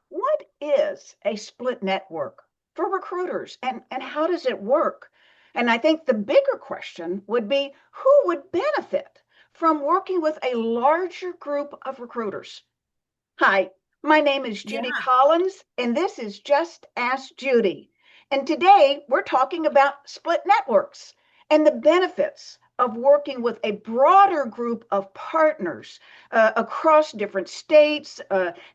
What is a split network for recruiters and how does it work? And I think the bigger question would be who would benefit from working with a larger group of recruiters? Hi, my name is Judy Yeah. Collins, and this is Just Ask Judy. And today we're talking about split networks and the benefits of working with a broader group of partners across different states,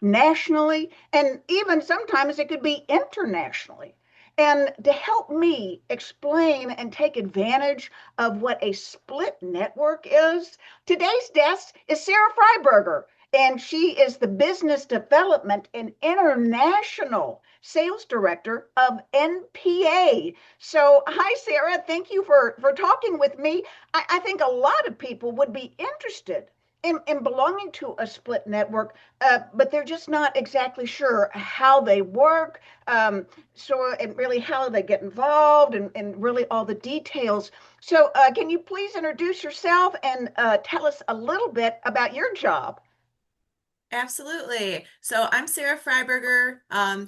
nationally, and even sometimes it could be internationally. And to help me explain and take advantage of what a split network is, today's guest is Sarah Freiburger, and she is the Business Development and International Sales Director of NPA. So, hi, Sarah. Thank you for talking with me. I think a lot of people would be interested in belonging to a split network, but they're just not exactly sure how they work, and really how they get involved, and really all the details. So, can you please introduce yourself and tell us a little bit about your job? Absolutely. So I'm Sarah Freiburger,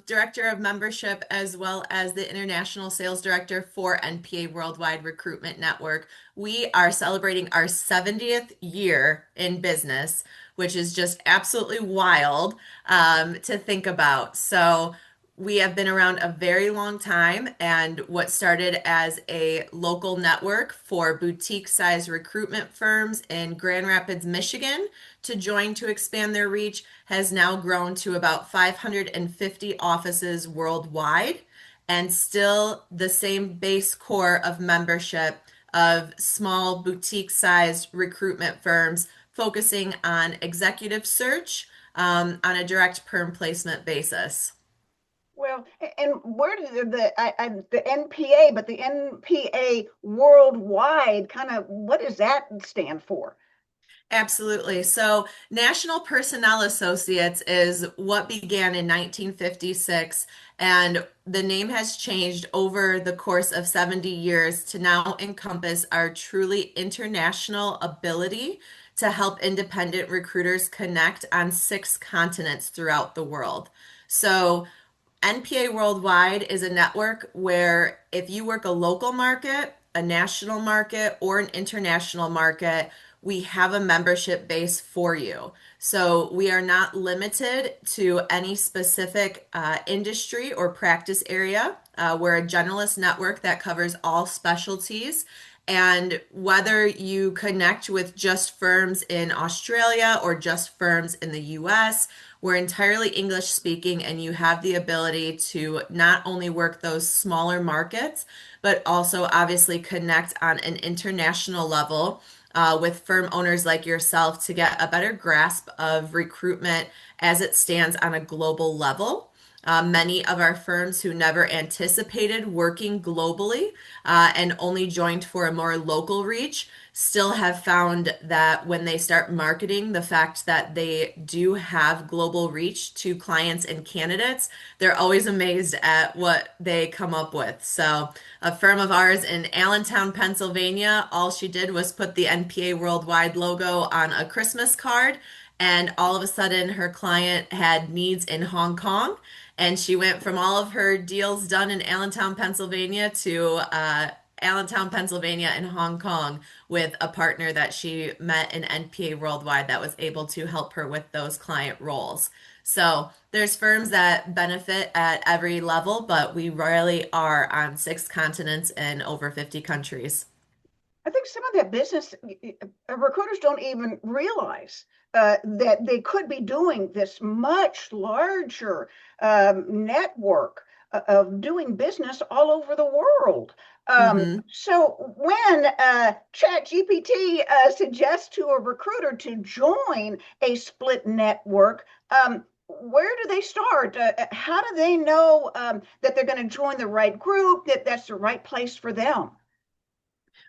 Director of Membership, as well as the International Sales Director for NPA Worldwide Recruitment Network. We are celebrating our 70th year in business, which is just absolutely wild to think about. So we have been around a very long time, and what started as a local network for boutique-sized recruitment firms in Grand Rapids, Michigan, to join to expand their reach has now grown to about 550 offices worldwide, and still the same base core of membership of small boutique sized recruitment firms focusing on executive search on a direct perm placement basis. Well, and where did the NPA, but the NPA worldwide kind of what does that stand for? Absolutely. So, National Personnel Associates is what began in 1956, and the name has changed over the course of 70 years to now encompass our truly international ability to help independent recruiters connect on 6 continents throughout the world. So, NPA Worldwide is a network where if you work a local market, a national market, or an international market, we have a membership base for you. So we are not limited to any specific industry or practice area. We're a generalist network that covers all specialties. And whether you connect with just firms in Australia or just firms in the US, we're entirely English speaking, and you have the ability to not only work those smaller markets, but also obviously connect on an international level with firm owners like yourself to get a better grasp of recruitment as it stands on a global level. Many of our firms who never anticipated working globally and only joined for a more local reach still have found that when they start marketing the fact that they do have global reach to clients and candidates, they're always amazed at what they come up with. So, a firm of ours in Allentown, Pennsylvania, all she did was put the NPA Worldwide logo on a Christmas card, and all of a sudden her client had needs in Hong Kong. And she went from all of her deals done in Allentown, Pennsylvania to Allentown, Pennsylvania, and Hong Kong with a partner that she met in NPA Worldwide that was able to help her with those client roles. So there's firms that benefit at every level, but we really are on 6 continents and over 50 countries. I think some of that business recruiters don't even realize that they could be doing this much larger network of doing business all over the world. hmm So when ChatGPT suggests to a recruiter to join a split network, where do they start? How do they know that they're going to join the right group, that that's the right place for them?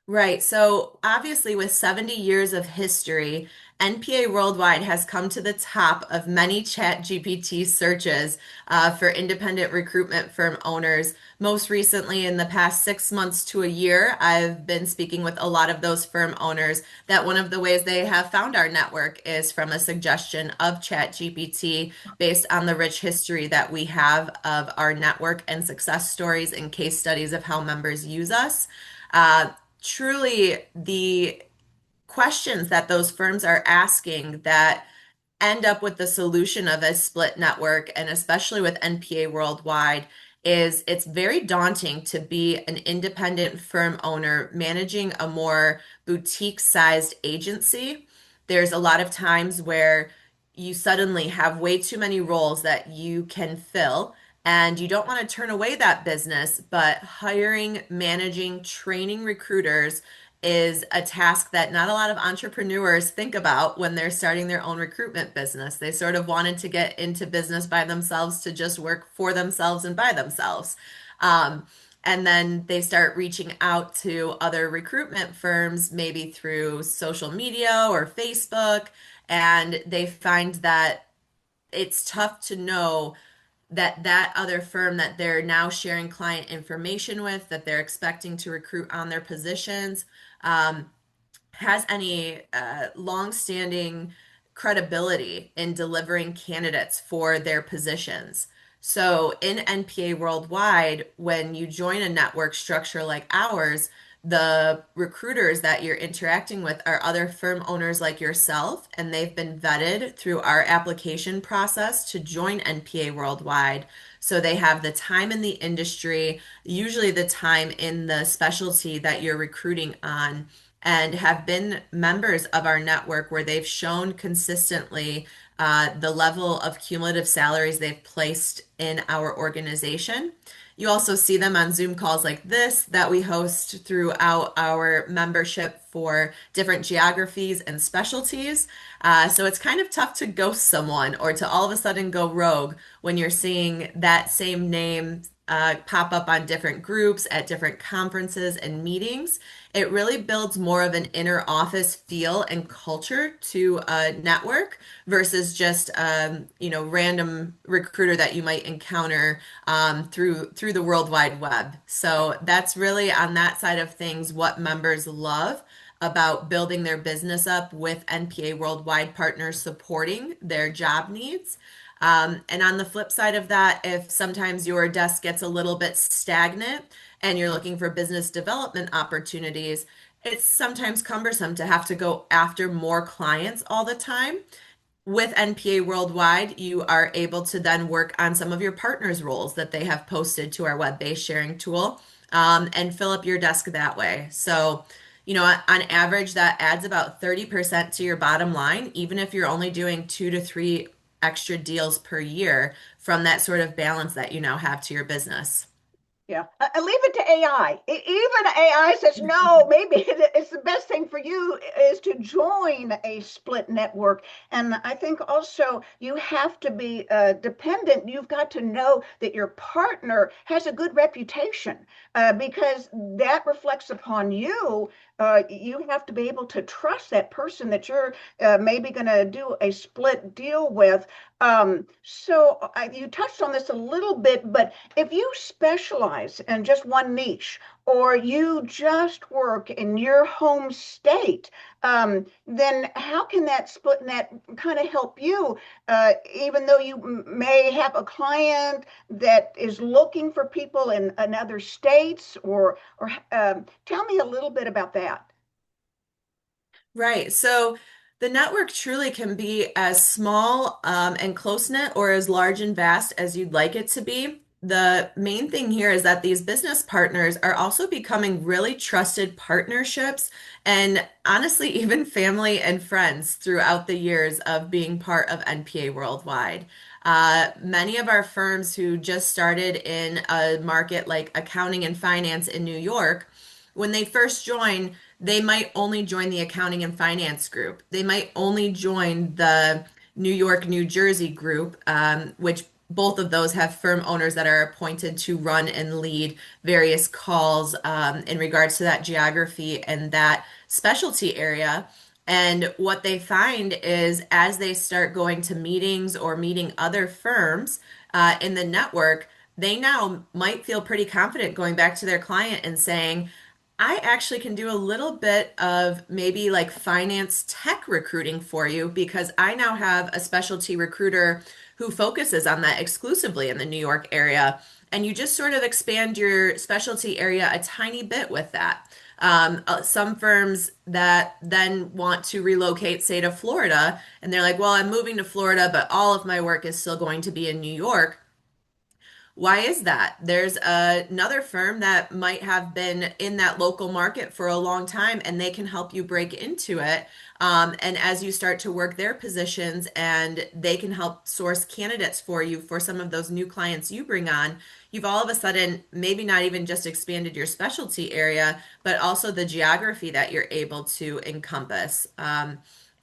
Right. So obviously, with 70 years of history, NPA Worldwide has come to the top of many ChatGPT searches for independent recruitment firm owners. Most recently, in the past 6 months to a year, I've been speaking with a lot of those firm owners that one of the ways they have found our network is from a suggestion of ChatGPT based on the rich history that we have of our network and success stories and case studies of how members use us. Uh, Truly, the questions that those firms are asking that end up with the solution of a split network, and especially with NPA Worldwide, is it's very daunting to be an independent firm owner managing a more boutique sized agency. There's a lot of times where you suddenly have way too many roles that you can fill. And you don't want to turn away that business, but hiring, managing, training recruiters is a task that not a lot of entrepreneurs think about when they're starting their own recruitment business. They sort of wanted to get into business by themselves to just work for themselves and by themselves. Um, and then they start reaching out to other recruitment firms, maybe through social media or Facebook, and they find that it's tough to know that that other firm that they're now sharing client information with, that they're expecting to recruit on their positions, um, has any long-standing credibility in delivering candidates for their positions. So in NPA Worldwide, when you join a network structure like ours, the recruiters that you're interacting with are other firm owners like yourself, and they've been vetted through our application process to join NPA Worldwide. So they have the time in the industry, usually the time in the specialty that you're recruiting on, and have been members of our network where they've shown consistently the level of cumulative salaries they've placed in our organization. You also see them on Zoom calls like this that we host throughout our membership for different geographies and specialties. So it's kind of tough to ghost someone or to all of a sudden go rogue when you're seeing that same name pop up on different groups at different conferences and meetings. It really builds more of an inner office feel and culture to a network versus just random recruiter that you might encounter through the World Wide Web. So that's really on that side of things what members love about building their business up with NPA Worldwide partners supporting their job needs. And on the flip side of that, if sometimes your desk gets a little bit stagnant and you're looking for business development opportunities, it's sometimes cumbersome to have to go after more clients all the time. With NPA Worldwide, you are able to then work on some of your partners' roles that they have posted to our web-based sharing tool, and fill up your desk that way. So, on average, that adds about 30% to your bottom line, even if you're only doing 2 to 3 extra deals per year from that sort of balance that you now have to your business. Yeah, I leave it to AI. Even AI says no. Maybe it's the best thing for you is to join a split network. And I think also you have to be dependent. You've got to know that your partner has a good reputation because that reflects upon you. You have to be able to trust that person that you're maybe going to do a split deal with. You touched on this a little bit, but if you specialize in just one niche or you just work in your home state, then how can that split net kind of help you? Even though you may have a client that is looking for people in other states, or tell me a little bit about that. Right. So the network truly can be as small and close-knit or as large and vast as you'd like it to be. The main thing here is that these business partners are also becoming really trusted partnerships and honestly, even family and friends throughout the years of being part of NPA Worldwide. Many of our firms who just started in a market like accounting and finance in New York, when they first join, they might only join the accounting and finance group. They might only join the New York, New Jersey group, which both of those have firm owners that are appointed to run and lead various calls in regards to that geography and that specialty area. And what they find is as they start going to meetings or meeting other firms in the network, they now might feel pretty confident going back to their client and saying, I actually can do a little bit of maybe like finance tech recruiting for you because I now have a specialty recruiter who focuses on that exclusively in the New York area. And you just sort of expand your specialty area a tiny bit with that. Some firms that then want to relocate, say, to Florida, and they're like, well, I'm moving to Florida, but all of my work is still going to be in New York. Why is that? There's another firm that might have been in that local market for a long time and they can help you break into it. And as you start to work their positions and they can help source candidates for you for some of those new clients you bring on, you've all of a sudden maybe not even just expanded your specialty area, but also the geography that you're able to encompass.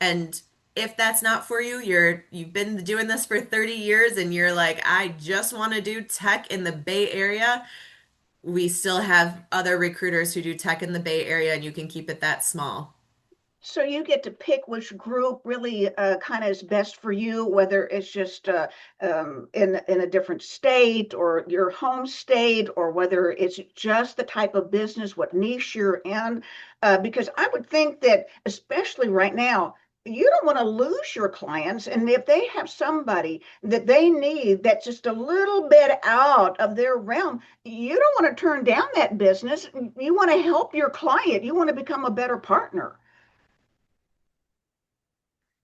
And if that's not for you, you've been doing this for 30 years and you're like, I just want to do tech in the Bay Area. We still have other recruiters who do tech in the Bay Area and you can keep it that small. So you get to pick which group really kind of is best for you, whether it's just in a different state or your home state, or whether it's just the type of business, what niche you're in. Because I would think that, especially right now, you don't want to lose your clients. And if they have somebody that they need that's just a little bit out of their realm, you don't want to turn down that business. You want to help your client. You want to become a better partner.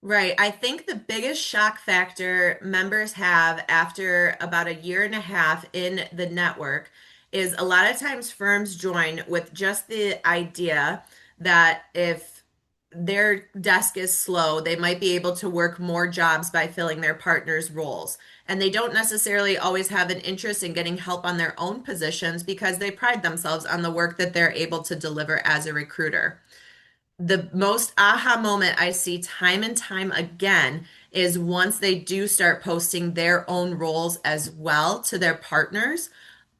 Right. I think the biggest shock factor members have after about a year and a half in the network is a lot of times firms join with just the idea that if their desk is slow, they might be able to work more jobs by filling their partners' roles. And they don't necessarily always have an interest in getting help on their own positions because they pride themselves on the work that they're able to deliver as a recruiter. The most aha moment I see time and time again is once they do start posting their own roles as well to their partners,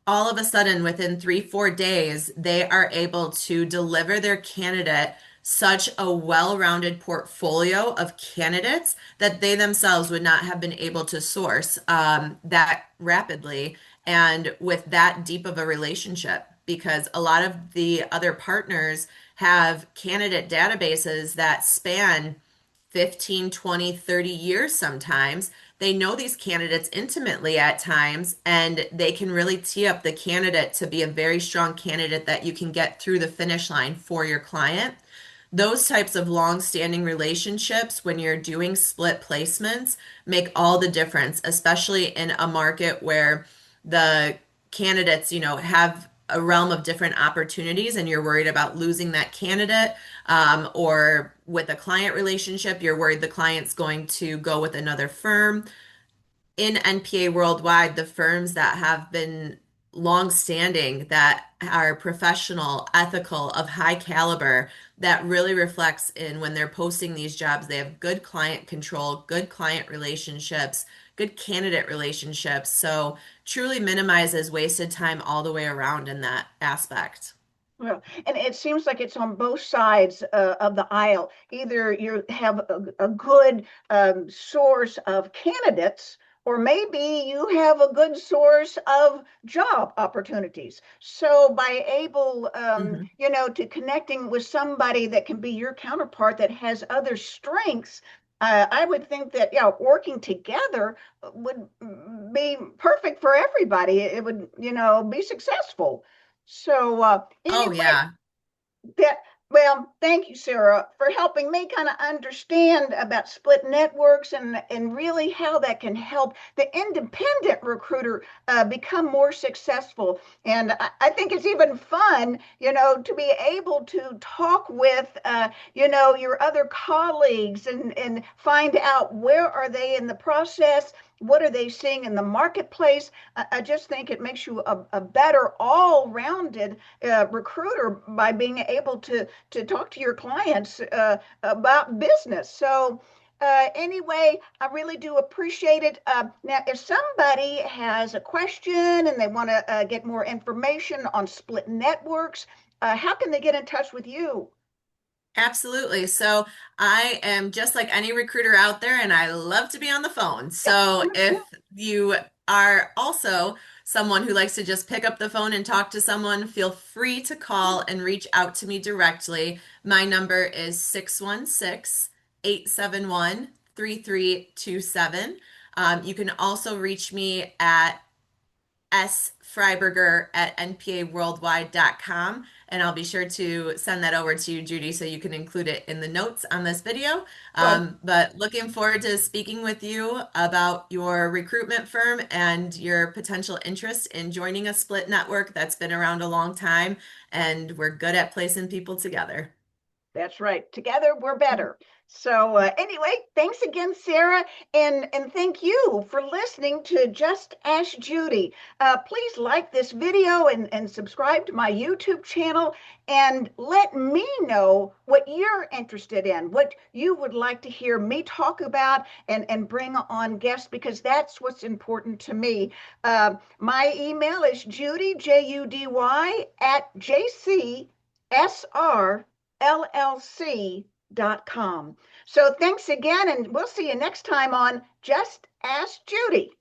all of a sudden within 3, 4 days, they are able to deliver their candidate such a well-rounded portfolio of candidates that they themselves would not have been able to source that rapidly and with that deep of a relationship because a lot of the other partners have candidate databases that span 15, 20, 30 years sometimes. They know these candidates intimately at times, and they can really tee up the candidate to be a very strong candidate that you can get through the finish line for your client. Those types of long-standing relationships, when you're doing split placements, make all the difference, especially in a market where the candidates, have a realm of different opportunities and you're worried about losing that candidate, or with a client relationship, you're worried the client's going to go with another firm. In NPA worldwide, the firms that have been long-standing, that are professional, ethical, of high caliber, that really reflects in when they're posting these jobs, they have good client control, good client relationships, good candidate relationships. So truly minimizes wasted time all the way around in that aspect. Well, and it seems like it's on both sides of the aisle. Either you have a good source of candidates, or maybe you have a good source of job opportunities. So by able, Mhm. to connecting with somebody that can be your counterpart that has other strengths, I would think that, yeah, working together would be perfect for everybody. It would, be successful. So Oh, anyway, yeah. that well, thank you, Sarah, for helping me kind of understand about split networks and really how that can help the independent recruiter become more successful. And I think it's even fun, to be able to talk with, your other colleagues and find out where are they in the process. What are they seeing in the marketplace? I just think it makes you a better all-rounded recruiter by being able to talk to your clients about business. So anyway, I really do appreciate it. Now, if somebody has a question and they want to get more information on split networks, how can they get in touch with you? Absolutely. So I am just like any recruiter out there, and I love to be on the phone. So if you are also someone who likes to just pick up the phone and talk to someone, feel free to call and reach out to me directly. My number is 616-871-3327. You can also reach me at sfreiburger@npaworldwide.com, and I'll be sure to send that over to you, Judy, so you can include it in the notes on this video. Good. But looking forward to speaking with you about your recruitment firm and your potential interest in joining a split network that's been around a long time, and we're good at placing people together. That's right. Together we're better. So anyway, thanks again, Sarah, and thank you for listening to Just Ask Judy. Please like this video and subscribe to my YouTube channel, and let me know what you're interested in, what you would like to hear me talk about, and bring on guests, because that's what's important to me. My email is Judy, Judy, at jcsrllc.com. So thanks again, and we'll see you next time on Just Ask Judy.